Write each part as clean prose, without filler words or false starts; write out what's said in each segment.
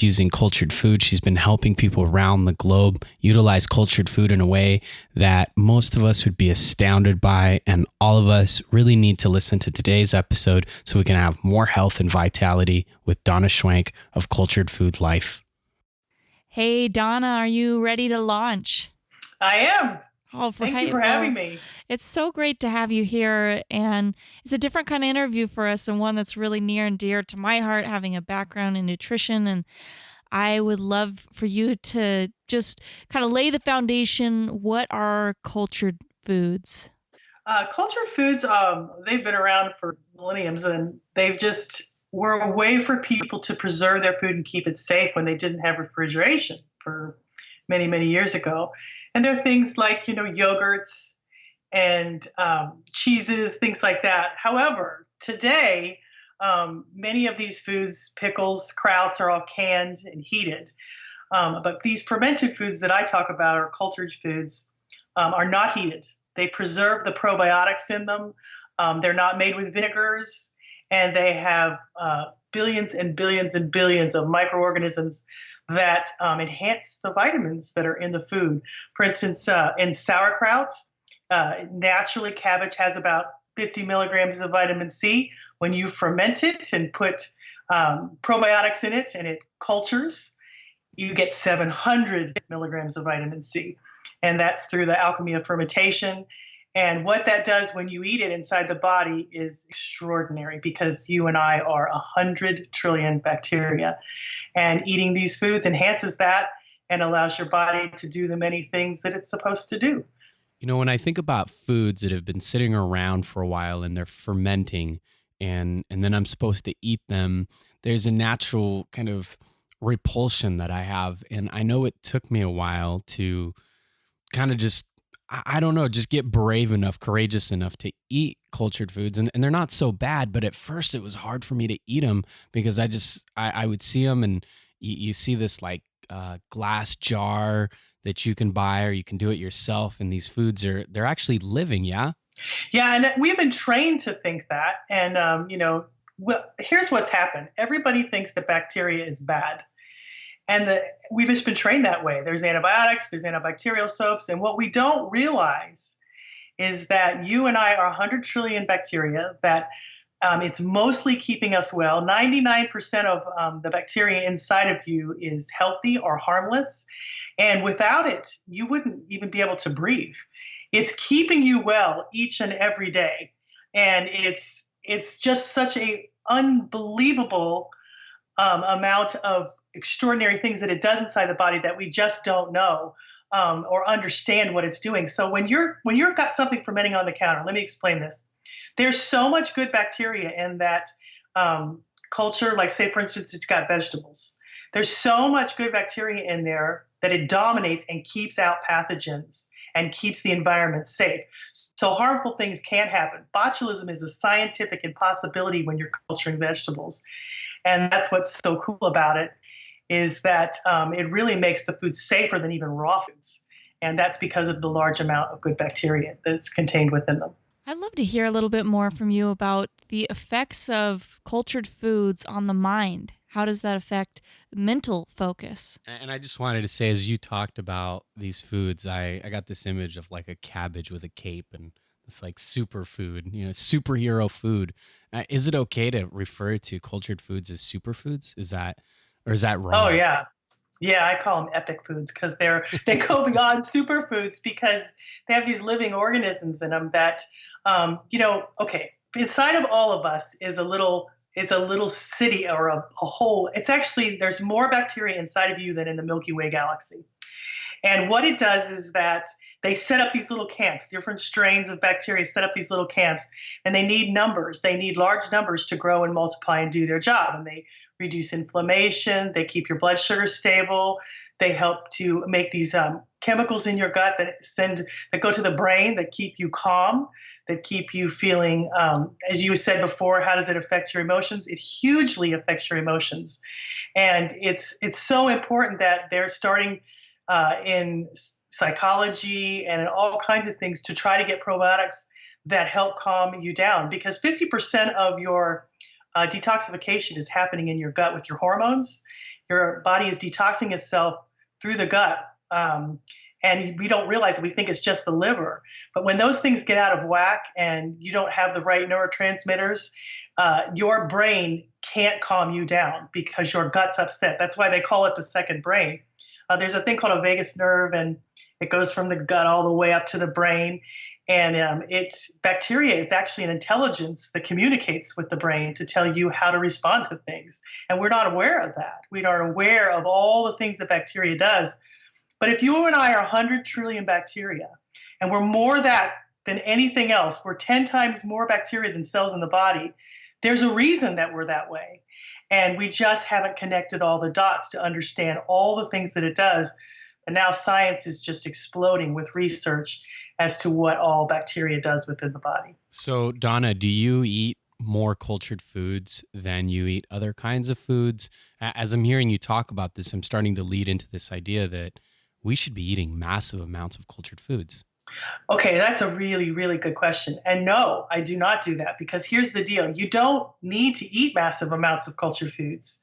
using cultured food. She's been helping people around the globe utilize cultured food in a way that most of us would be astounded by. And all of us really need to listen to today's episode so we can have more health and vitality with Donna Schwenk of Cultured Food Life. Hey, Donna, are you ready to launch? I am. Oh, Thank you for having me. It's so great to have you here. And it's a different kind of interview for us and one that's really near and dear to my heart, having a background in nutrition. And I would love for you to just kind of lay the foundation. What are cultured foods? Cultured foods, they've been around for millenniums, and they've just were a way for people to preserve their food and keep it safe when they didn't have refrigeration for many, many years ago. And they're things like, yogurts and cheeses, things like that. However, today, many of these foods, pickles, krauts, are all canned and heated. But these fermented foods that I talk about, or cultured foods, are not heated. They preserve the probiotics in them. They're not made with vinegars, and they have billions and billions and billions of microorganisms that enhance the vitamins that are in the food. For instance, in sauerkraut, naturally cabbage has about 50 milligrams of vitamin C. When you ferment it and put probiotics in it and it cultures, you get 700 milligrams of vitamin C. And that's through the alchemy of fermentation. And what that does when you eat it inside the body is extraordinary, because you and I are 100 trillion bacteria. And eating these foods enhances that and allows your body to do the many things that it's supposed to do. When I think about foods that have been sitting around for a while and they're fermenting and then I'm supposed to eat them, there's a natural kind of repulsion that I have. And I know it took me a while to kind of just, I don't know, just get brave enough, courageous enough to eat cultured foods. And they're not so bad, but at first it was hard for me to eat them because I would see them, and you see this like glass jar that you can buy or you can do it yourself. And these foods they're actually living. Yeah. Yeah. And we've been trained to think that. And, well, here's what's happened. Everybody thinks that bacteria is bad. And we've just been trained that way. There's antibiotics, there's antibacterial soaps. And what we don't realize is that you and I are 100 trillion bacteria, that it's mostly keeping us well. 99% of the bacteria inside of you is healthy or harmless. And without it, you wouldn't even be able to breathe. It's keeping you well each and every day. And it's just such a unbelievable amount of extraordinary things that it does inside the body that we just don't know or understand what it's doing. So when you've got something fermenting on the counter, let me explain this. There's so much good bacteria in that culture. Like, say, for instance, it's got vegetables. There's so much good bacteria in there that it dominates and keeps out pathogens and keeps the environment safe. So harmful things can't happen. Botulism is a scientific impossibility when you're culturing vegetables. And that's what's so cool about it, is that it really makes the food safer than even raw foods. And that's because of the large amount of good bacteria that's contained within them. I'd love to hear a little bit more from you about the effects of cultured foods on the mind. How does that affect mental focus? And I just wanted to say, as you talked about these foods, I got this image of like a cabbage with a cape, and it's like superfood, superhero food. Is it okay to refer to cultured foods as superfoods? Is that wrong? Oh, yeah. Yeah, I call them epic foods because they go beyond superfoods, because they have these living organisms in them that, okay, inside of all of us is a little city or a whole. It's actually, there's more bacteria inside of you than in the Milky Way galaxy. And what it does is that they set up these little camps. Different strains of bacteria set up these little camps, and they need numbers. They need large numbers to grow and multiply and do their job. And they reduce inflammation. They keep your blood sugar stable. They help to make these chemicals in your gut that go to the brain, that keep you calm, that keep you feeling, as you said before, how does it affect your emotions? It hugely affects your emotions. And it's so important that they're starting in psychology and in all kinds of things to try to get probiotics that help calm you down, because 50% of your detoxification is happening in your gut with your hormones. Your body is detoxing itself through the gut. And we don't realize it. We think it's just the liver. But when those things get out of whack and you don't have the right neurotransmitters, your brain can't calm you down because your gut's upset. That's why they call it the second brain. There's a thing called a vagus nerve, and it goes from the gut all the way up to the brain. And it's bacteria. It's actually an intelligence that communicates with the brain to tell you how to respond to things. And we're not aware of that. We aren't aware of all the things that bacteria does. But if you and I are 100 trillion bacteria, and we're more that than anything else, we're 10 times more bacteria than cells in the body, there's a reason that we're that way. And we just haven't connected all the dots to understand all the things that it does. And now science is just exploding with research as to what all bacteria does within the body. So, Donna, do you eat more cultured foods than you eat other kinds of foods? As I'm hearing you talk about this, I'm starting to lead into this idea that we should be eating massive amounts of cultured foods. Okay, that's a really, really good question. And no, I do not do that because here's the deal. You don't need to eat massive amounts of cultured foods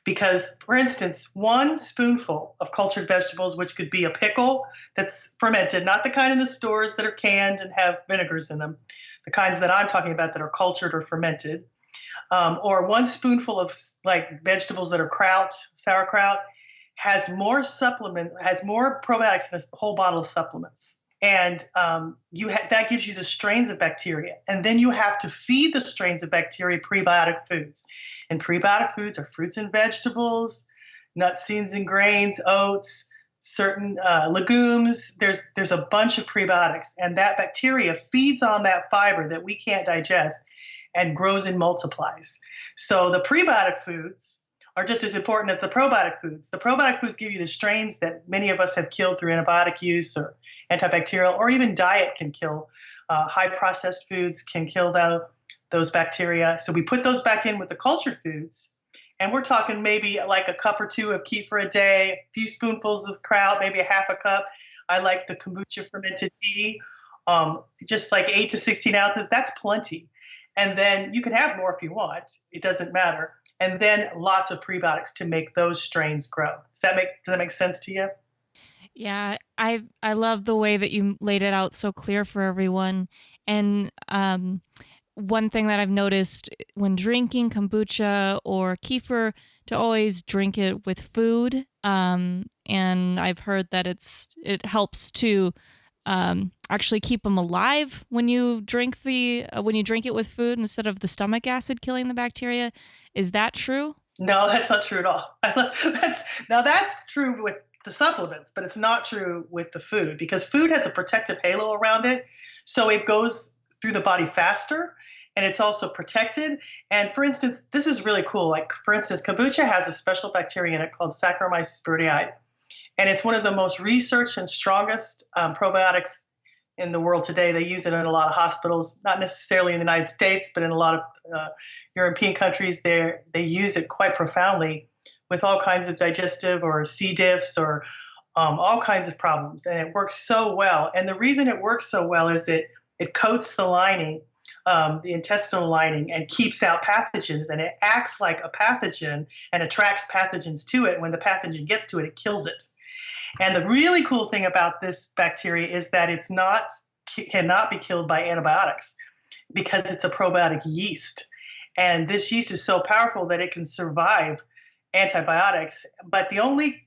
because, for instance, one spoonful of cultured vegetables, which could be a pickle that's fermented, not the kind in the stores that are canned and have vinegars in them, the kinds that I'm talking about that are cultured or fermented, or one spoonful of like vegetables that are sauerkraut, has more probiotics than a whole bottle of supplements. And that gives you the strains of bacteria. And then you have to feed the strains of bacteria prebiotic foods. And prebiotic foods are fruits and vegetables, nuts, seeds, and grains, oats, certain legumes. There's a bunch of prebiotics. And that bacteria feeds on that fiber that we can't digest and grows and multiplies. So the prebiotic foods are just as important as the probiotic foods. The probiotic foods give you the strains that many of us have killed through antibiotic use or antibacterial, or even diet can kill. High processed foods can kill those bacteria. So we put those back in with the cultured foods. And we're talking maybe like a cup or two of kefir a day, a few spoonfuls of kraut, maybe a half a cup. I like the kombucha fermented tea, just like 8 to 16 ounces. That's plenty. And then you can have more if you want. It doesn't matter. And then lots of prebiotics to make those strains grow. Does that make sense to you? Yeah, I love the way that you laid it out so clear for everyone. And one thing that I've noticed when drinking kombucha or kefir, to always drink it with food. And I've heard that it helps to actually keep them alive when you drink it with food instead of the stomach acid killing the bacteria. Is that true? No, that's not true at all. That's true with the supplements, but it's not true with the food because food has a protective halo around it. So it goes through the body faster and it's also protected. And for instance, this is really cool. Like, for instance, kombucha has a special bacteria in it called Saccharomyces burdei. And it's one of the most researched and strongest probiotics in the world today. They use it in a lot of hospitals, not necessarily in the United States, but in a lot of European countries. They use it quite profoundly with all kinds of digestive or C. diffs or all kinds of problems. And it works so well. And the reason it works so well is it coats the lining, the intestinal lining, and keeps out pathogens. And it acts like a pathogen and attracts pathogens to it. When the pathogen gets to it, it kills it. And the really cool thing about this bacteria is that cannot be killed by antibiotics because it's a probiotic yeast. And this yeast is so powerful that it can survive antibiotics. But the only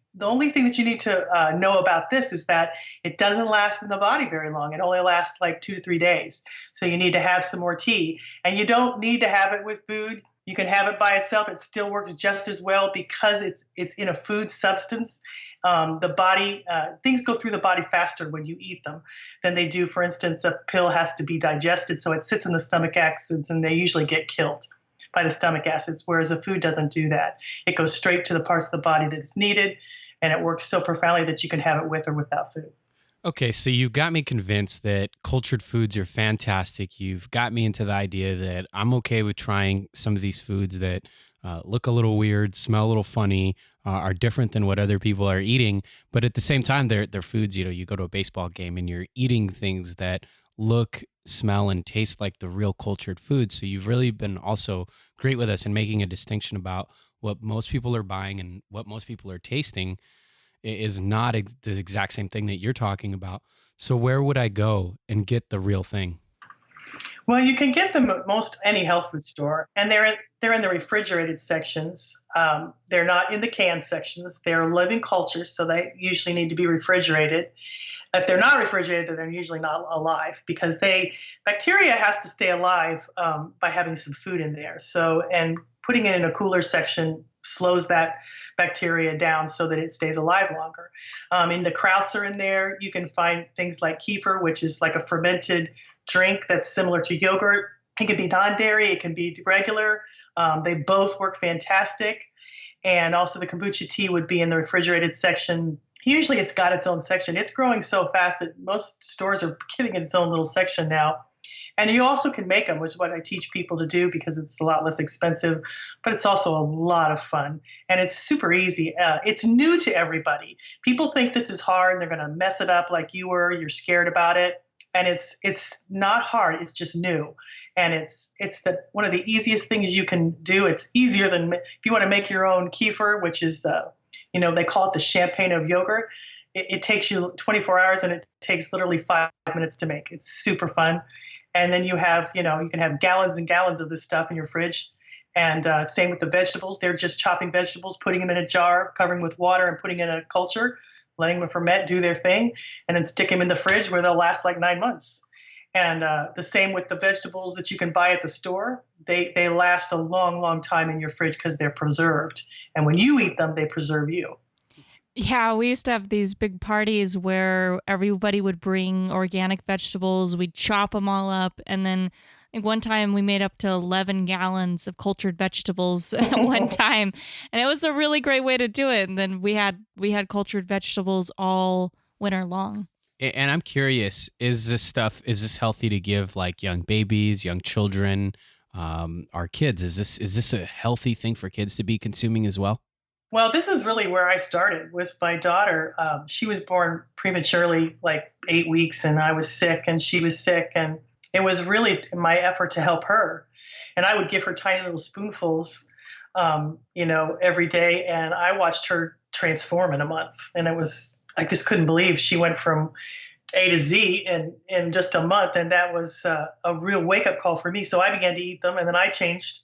thing that you need to know about this is that it doesn't last in the body very long. It only lasts like 2 to 3 days. So you need to have some more tea. And you don't need to have it with food. You can have it by itself. It still works just as well because it's in a food substance. The body, things go through the body faster when you eat them than they do. For instance, a pill has to be digested, so it sits in the stomach acids, and they usually get killed by the stomach acids, whereas a food doesn't do that. It goes straight to the parts of the body that it's needed, and it works so profoundly that you can have it with or without food. Okay, so you've got me convinced that cultured foods are fantastic. You've got me into the idea that I'm okay with trying some of these foods that look a little weird, smell a little funny, are different than what other people are eating. But at the same time, they're foods. You go to a baseball game and you're eating things that look, smell, and taste like the real cultured foods. So you've really been also great with us in making a distinction about what most people are buying and what most people are tasting is not the exact same thing that you're talking about. So where would I go and get the real thing? Well, you can get them at most any health food store, and they're in the refrigerated sections. They're not in the canned sections. They're living cultures, so they usually need to be refrigerated. If they're not refrigerated, then they're usually not alive because they bacteria has to stay alive by having some food in there. So, and putting it in a cooler section slows that bacteria down so that it stays alive longer. And the krauts are in there. You can find things like kefir, which is like a fermented drink that's similar to yogurt. It can be non-dairy. It can be regular. They both work fantastic. And also the kombucha tea would be in the refrigerated section. Usually it's got its own section. It's growing so fast that most stores are giving it its own little section now. And you also can make them, which is what I teach people to do because it's a lot less expensive, but it's also a lot of fun. And it's super easy. It's new to everybody. People think this is hard. They're going to mess it up like you were. You're scared about it. And it's not hard. It's just new. And it's the one of the easiest things you can do. It's easier than if you want to make your own kefir, which is they call it the champagne of yogurt. It takes you 24 hours and it takes literally 5 minutes to make. It's super fun. And then you can have gallons and gallons of this stuff in your fridge. And same with the vegetables. They're just chopping vegetables, putting them in a jar, covering with water and putting in a culture, letting them ferment, do their thing, and then stick them in the fridge where they'll last like 9 months. And the same with the vegetables that you can buy at the store. They last a long, long time in your fridge because they're preserved. And when you eat them, they preserve you. Yeah, we used to have these big parties where everybody would bring organic vegetables. We'd chop them all up. And then I think one time we made up to 11 gallons of cultured vegetables at one time. And it was a really great way to do it. And then we had cultured vegetables all winter long. And I'm curious, is this healthy to give like young babies, young children, our kids? Is this a healthy thing for kids to be consuming as well? Well, this is really where I started with my daughter. She was born prematurely, like 8 weeks, and I was sick, and she was sick, and it was really my effort to help her. And I would give her tiny little spoonfuls, every day, and I watched her transform in a month. And I just couldn't believe she went from A to Z in just a month, and that was a real wake up call for me. So I began to eat them, and then I changed.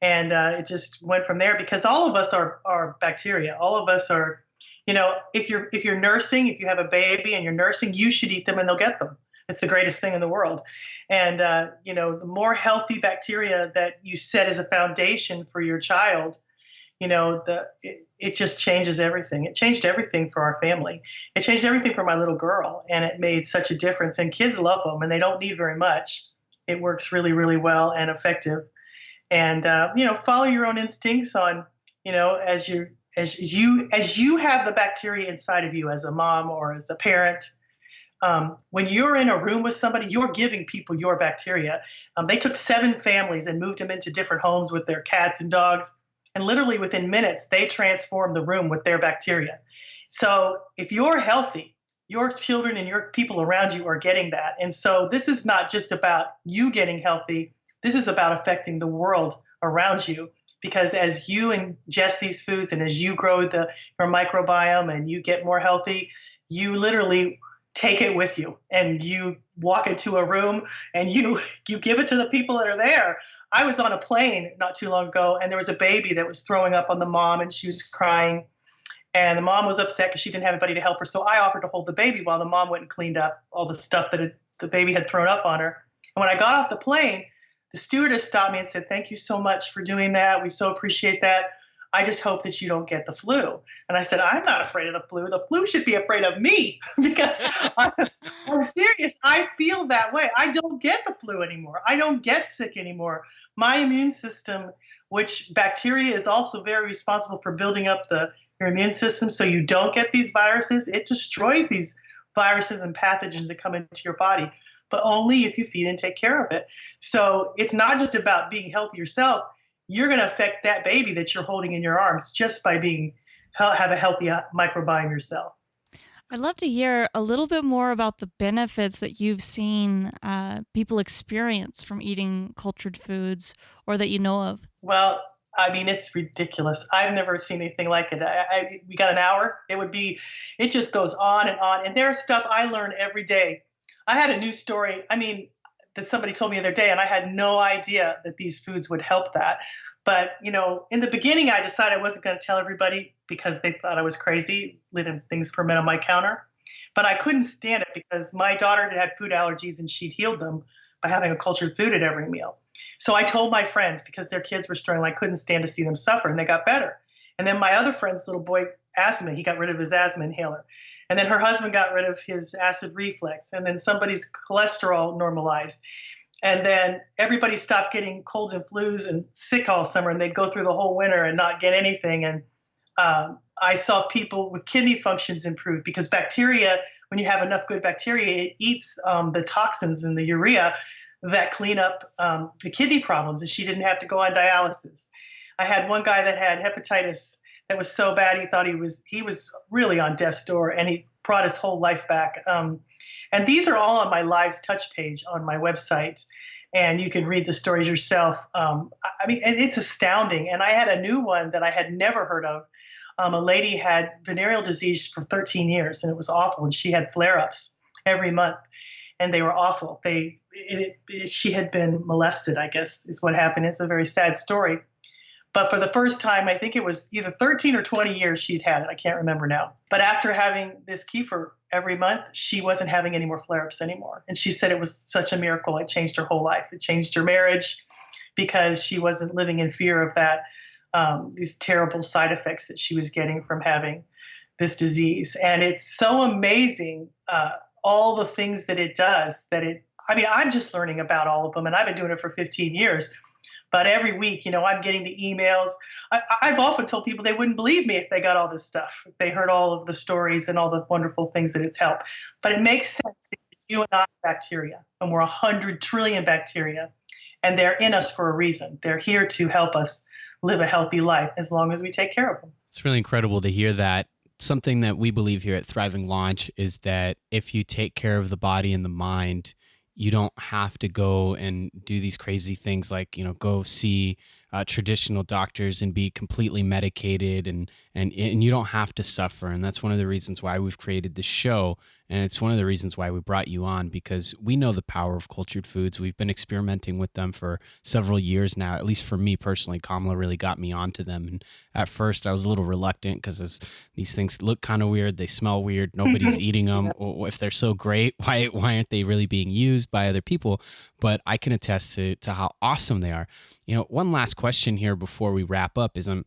And it just went from there because all of us are bacteria. All of us are, if you're nursing, if you have a baby and you're nursing, you should eat them and they'll get them. It's the greatest thing in the world. And, the more healthy bacteria that you set as a foundation for your child, it just changes everything. It changed everything for our family. It changed everything for my little girl. And it made such a difference. And kids love them and they don't need very much. It works really, really well and effective. And follow your own instincts on as you have the bacteria inside of you as a mom or as a parent. When you're in a room with somebody, you're giving people your bacteria. They took 7 families and moved them into different homes with their cats and dogs, and literally within minutes they transformed the room with their bacteria. So if you're healthy, your children and your people around you are getting that. And so this is not just about you getting healthy. This is about affecting the world around you because as you ingest these foods and as you grow your microbiome and you get more healthy, you literally take it with you and you walk into a room and you give it to the people that are there. I was on a plane not too long ago and there was a baby that was throwing up on the mom and she was crying and the mom was upset because she didn't have anybody to help her. So I offered to hold the baby while the mom went and cleaned up all the stuff that the baby had thrown up on her. And when I got off the plane, the stewardess stopped me and said, "Thank you so much for doing that. We so appreciate that. I just hope that you don't get the flu." And I said, "I'm not afraid of the flu. The flu should be afraid of me because I'm serious. I feel that way. I don't get the flu anymore. I don't get sick anymore. My immune system, which bacteria is also very responsible for building up your immune system so you don't get these viruses. It destroys these viruses and pathogens that come into your body, but only if you feed and take care of it. So it's not just about being healthy yourself. You're going to affect that baby that you're holding in your arms just by have a healthy microbiome yourself. I'd love to hear a little bit more about the benefits that you've seen people experience from eating cultured foods or that you know of. Well, I mean, it's ridiculous. I've never seen anything like it. We got an hour. It just goes on and on. And there's stuff I learn every day. I had a new story. I mean, that somebody told me the other day, and I had no idea that these foods would help that. But, in the beginning, I decided I wasn't going to tell everybody because they thought I was crazy, letting things ferment on my counter. But I couldn't stand it because my daughter had food allergies and she'd healed them by having a cultured food at every meal. So I told my friends because their kids were struggling, I couldn't stand to see them suffer, and they got better. And then my other friend's little boy, asthma, he got rid of his asthma inhaler. And then her husband got rid of his acid reflux. And then somebody's cholesterol normalized. And then everybody stopped getting colds and flus and sick all summer, and they'd go through the whole winter and not get anything. And I saw people with kidney functions improve because bacteria, when you have enough good bacteria, it eats the toxins in the urea that clean up the kidney problems, and she didn't have to go on dialysis. I had one guy that had hepatitis that was so bad he was really on death's door, and he brought his whole life back. And these are all on my Lives Touch page on my website, and you can read the stories yourself. I mean, it's astounding. And I had a new one that I had never heard of. A lady had venereal disease for 13 years, and it was awful, and she had flare-ups every month, and they were awful. She had been molested, I guess, is what happened. It's a very sad story. But for the first time, I think it was either 13 or 20 years she's had it. I can't remember now. But after having this kefir every month, she wasn't having any more flare-ups anymore. And she said it was such a miracle. It changed her whole life. It changed her marriage because she wasn't living in fear of that, these terrible side effects that she was getting from having this disease. And it's so amazing, all the things that it does I'm just learning about all of them, and I've been doing it for 15 years. But every week, I'm getting the emails. I've often told people they wouldn't believe me if they got all this stuff, if they heard all of the stories and all the wonderful things that it's helped. But it makes sense because you and I are bacteria, and we're 100 trillion bacteria, and they're in us for a reason. They're here to help us live a healthy life as long as we take care of them. It's really incredible to hear that. Something that we believe here at Thriving Launch is that if you take care of the body and the mind, you don't have to go and do these crazy things like, go see traditional doctors and be completely medicated and you don't have to suffer. And that's one of the reasons why we've created this show. And it's one of the reasons why we brought you on, because we know the power of cultured foods. We've been experimenting with them for several years now. At least for me personally, Kamala really got me onto them. And at first I was a little reluctant because these things look kind of weird. They smell weird. Nobody's eating them. Yeah. Or if they're so great, why aren't they really being used by other people? But I can attest to how awesome they are. One last question here before we wrap up is, and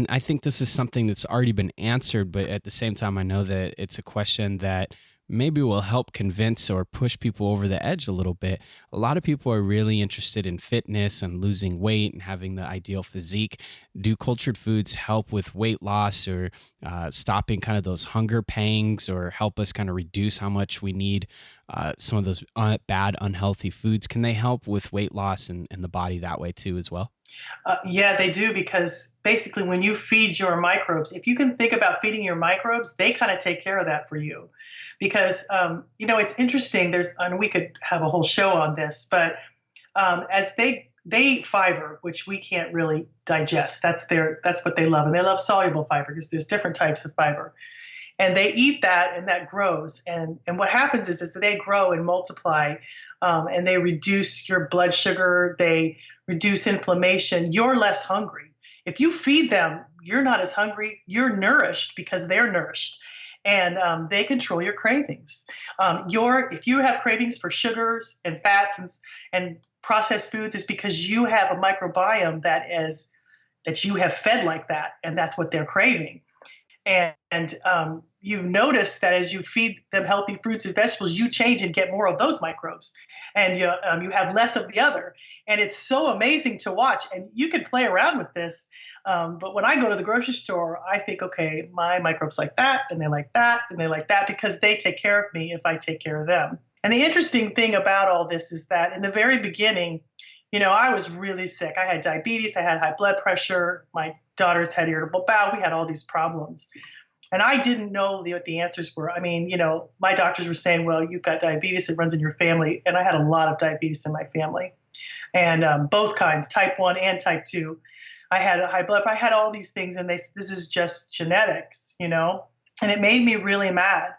I think this is something that's already been answered, but at the same time, I know that it's a question that maybe will help convince or push people over the edge a little bit. A lot of people are really interested in fitness and losing weight and having the ideal physique. Do cultured foods help with weight loss or stopping kind of those hunger pangs, or help us kind of reduce how much we need some of those bad, unhealthy foods? Can they help with weight loss and the body that way too as well? Yeah, they do, because basically when you feed your microbes, if you can think about feeding your microbes, they kind of take care of that for you. Because, it's interesting. And we could have a whole show on this, but as they eat fiber, which we can't really digest. That's what they love. And they love soluble fiber because there's different types of fiber. And they eat that, and that grows. And what happens is that they grow and multiply, and they reduce your blood sugar. They reduce inflammation. You're less hungry. If you feed them, you're not as hungry. You're nourished because they're nourished. And they control your cravings. If you have cravings for sugars and fats and processed foods, it's because you have a microbiome that you have fed like that, and that's what they're craving. And you notice that as you feed them healthy fruits and vegetables, you change and get more of those microbes, and you have less of the other. And it's so amazing to watch. And you can play around with this. But when I go to the grocery store, I think, okay, my microbes like that, and they like that, and they like that, because they take care of me if I take care of them. And the interesting thing about all this is that in the very beginning, I was really sick. I had diabetes. I had high blood pressure. My daughters had irritable bowel. We had all these problems. And I didn't know what the answers were. I mean, my doctors were saying, well, you've got diabetes. It runs in your family. And I had a lot of diabetes in my family, and both kinds, type 1 and type 2. I had a high blood pressure. I had all these things, and this is just genetics, And it made me really mad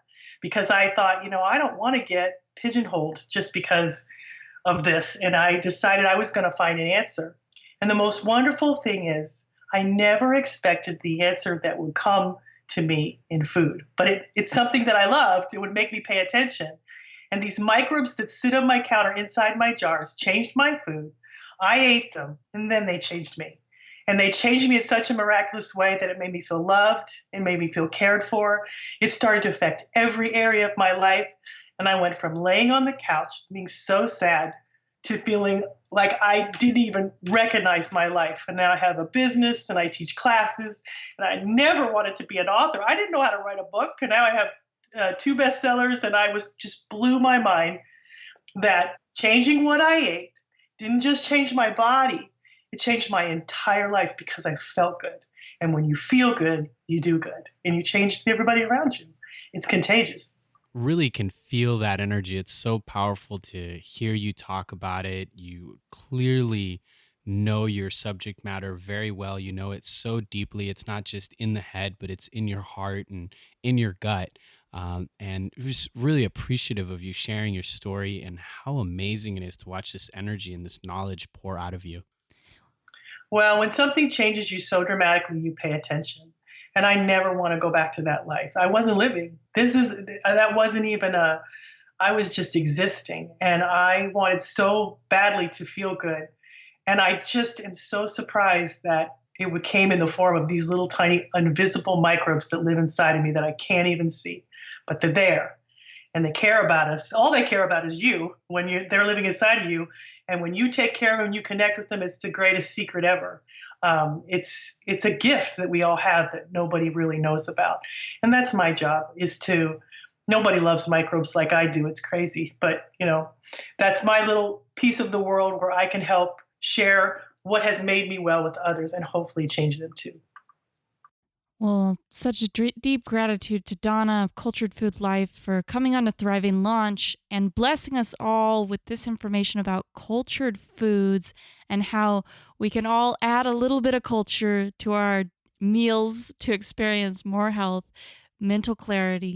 because I thought, I don't want to get pigeonholed just because of this. And I decided I was going to find an answer. And the most wonderful thing is, I never expected the answer that would come to me in food, but it's something that I loved. It would make me pay attention. And these microbes that sit on my counter inside my jars changed my food. I ate them, and then they changed me. And they changed me in such a miraculous way that it made me feel loved. It made me feel cared for. It started to affect every area of my life. And I went from laying on the couch, being so sad, to feeling like I didn't even recognize my life. And now I have a business and I teach classes. And I never wanted to be an author. I didn't know how to write a book. And now I have 2 bestsellers. And I was just blew my mind that changing what I ate didn't just change my body. It changed my entire life because I felt good. And when you feel good, you do good. And you change everybody around you. It's contagious. Really can feel that energy. It's so powerful to hear you talk about it. You clearly know your subject matter very well. You know it so deeply. It's not just in the head, but it's in your heart and in your gut. And just really appreciative of you sharing your story and how amazing it is to watch this energy and this knowledge pour out of you. Well, when something changes you so dramatically, you pay attention. And I never want to go back to that life. I wasn't living. That wasn't even I was just existing. And I wanted so badly to feel good. And I just am so surprised that came in the form of these little tiny invisible microbes that live inside of me that I can't even see, but they're there. And they care about us. All they care about is you when they're living inside of you. And when you take care of them, you connect with them. It's the greatest secret ever. It's a gift that we all have that nobody really knows about. And that's my job nobody loves microbes like I do. It's crazy. But, that's my little piece of the world where I can help share what has made me well with others and hopefully change them too. Well, such a deep gratitude to Donna of Cultured Food Life for coming on to Thriving Launch and blessing us all with this information about cultured foods and how we can all add a little bit of culture to our meals to experience more health, mental clarity,